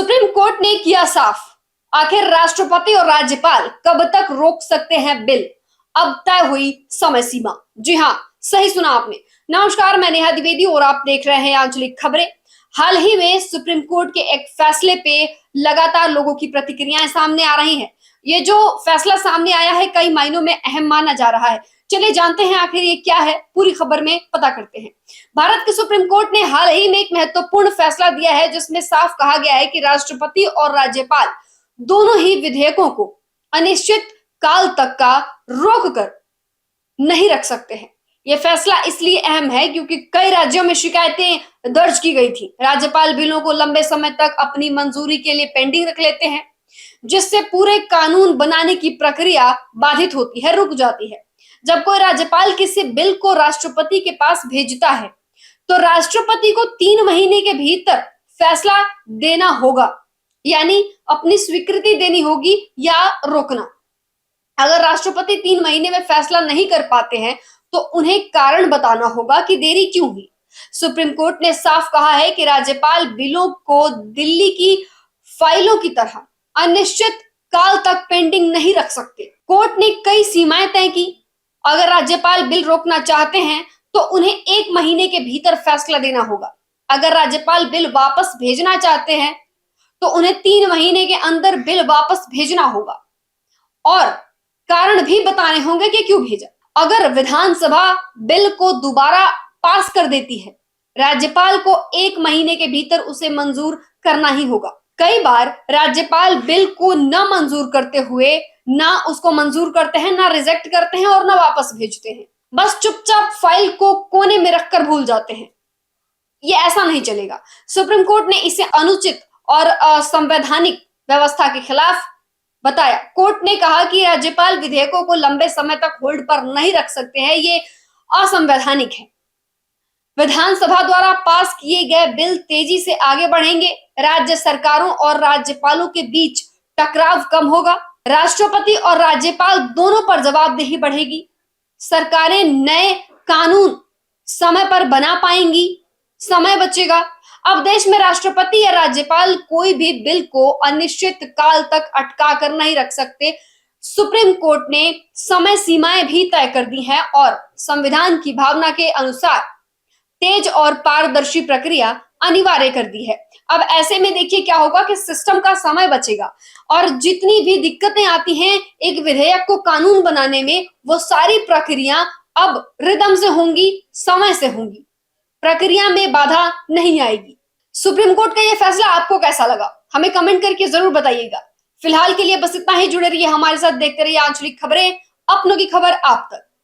Supreme court ने किया साफ, आखिर राष्ट्रपति और राज्यपाल कब तक रोक सकते हैं बिल, अब तय हुई समय सीमा। जी हां, सही सुना आपने। नमस्कार, मैं नेहा द्विवेदी और आप देख रहे हैं आंचलिक खबरें। हाल ही में सुप्रीम कोर्ट के एक फैसले पे लगातार लोगों की प्रतिक्रियाएं सामने आ रही हैं। ये जो फैसला सामने आया है कई मायनों में अहम माना जा रहा है। चलिए जानते हैं आखिर ये क्या है, पूरी खबर में पता करते हैं। भारत के सुप्रीम कोर्ट ने हाल ही में एक महत्वपूर्ण फैसला दिया है जिसमें साफ कहा गया है कि राष्ट्रपति और राज्यपाल दोनों ही विधेयकों को अनिश्चित काल तक का रोक कर नहीं रख सकते हैं। यह फैसला इसलिए अहम है क्योंकि कई राज्यों में शिकायतें दर्ज की गई थी। राज्यपाल बिलों को लंबे समय तक अपनी मंजूरी के लिए पेंडिंग रख लेते हैं, जिससे पूरे कानून बनाने की प्रक्रिया बाधित होती है, रुक जाती है। जब कोई राज्यपाल किसी बिल को राष्ट्रपति के पास भेजता है तो राष्ट्रपति को 3 महीने के भीतर फैसला देना होगा, यानी अपनी स्वीकृति देनी होगी या रोकना। अगर राष्ट्रपति 3 महीने में फैसला नहीं कर पाते हैं तो उन्हें कारण बताना होगा कि देरी क्यों हुई। सुप्रीम कोर्ट ने साफ कहा है कि राज्यपाल बिलों को दिल्ली की फाइलों की तरह अनिश्चित काल तक पेंडिंग नहीं रख सकते। कोर्ट ने कई सीमाएं तय की। अगर राज्यपाल बिल रोकना चाहते हैं तो उन्हें 1 महीने के भीतर फैसला देना होगा। अगर राज्यपाल बिल वापस भेजना चाहते हैं तो उन्हें 3 महीने के अंदर बिल वापस भेजना होगा और कारण भी बताने होंगे कि क्यों भेजा। अगर विधानसभा बिल को दोबारा पास कर देती है, राज्यपाल को 1 महीने के भीतर उसे मंजूर करना ही होगा। कई बार राज्यपाल बिल को न मंजूर करते हुए ना उसको मंजूर करते हैं, ना रिजेक्ट करते हैं और ना वापस भेजते हैं, बस चुपचाप फाइल को कोने में रखकर भूल जाते हैं। ये ऐसा नहीं चलेगा। सुप्रीम कोर्ट ने इसे अनुचित और असंवैधानिक व्यवस्था के खिलाफ बताया। कोर्ट ने कहा कि राज्यपाल विधेयकों को लंबे समय तक होल्ड पर नहीं रख सकते हैं, ये असंवैधानिक है। विधानसभा द्वारा पास किए गए बिल तेजी से आगे बढ़ेंगे, राज्य सरकारों और राज्यपालों के बीच टकराव कम होगा, राष्ट्रपति और राज्यपाल दोनों पर जवाबदेही बढ़ेगी, सरकारें नए कानून समय पर बना पाएंगी, समय बचेगा। अब देश में राष्ट्रपति या राज्यपाल कोई भी बिल को अनिश्चित काल तक अटका कर नहीं रख सकते। सुप्रीम कोर्ट ने समय सीमाएं भी तय कर दी हैं और संविधान की भावना के अनुसार तेज और पारदर्शी प्रक्रिया अनिवार्य कर दी है। अब ऐसे में देखिए क्या होगा कि सिस्टम का समय बचेगा और जितनी भी दिक्कतें आती हैं एक विधेयक को कानून बनाने में, वो सारी प्रक्रिया अब रिदम से होंगी, समय से होंगी, प्रक्रिया में बाधा नहीं आएगी। सुप्रीम कोर्ट का यह फैसला आपको कैसा लगा, हमें कमेंट करके जरूर बताइएगा। फिलहाल के लिए बस इतना ही। जुड़े रहिए हमारे साथ, देखते रहिए आंचलिक खबरें, अपनों की खबर आप तक।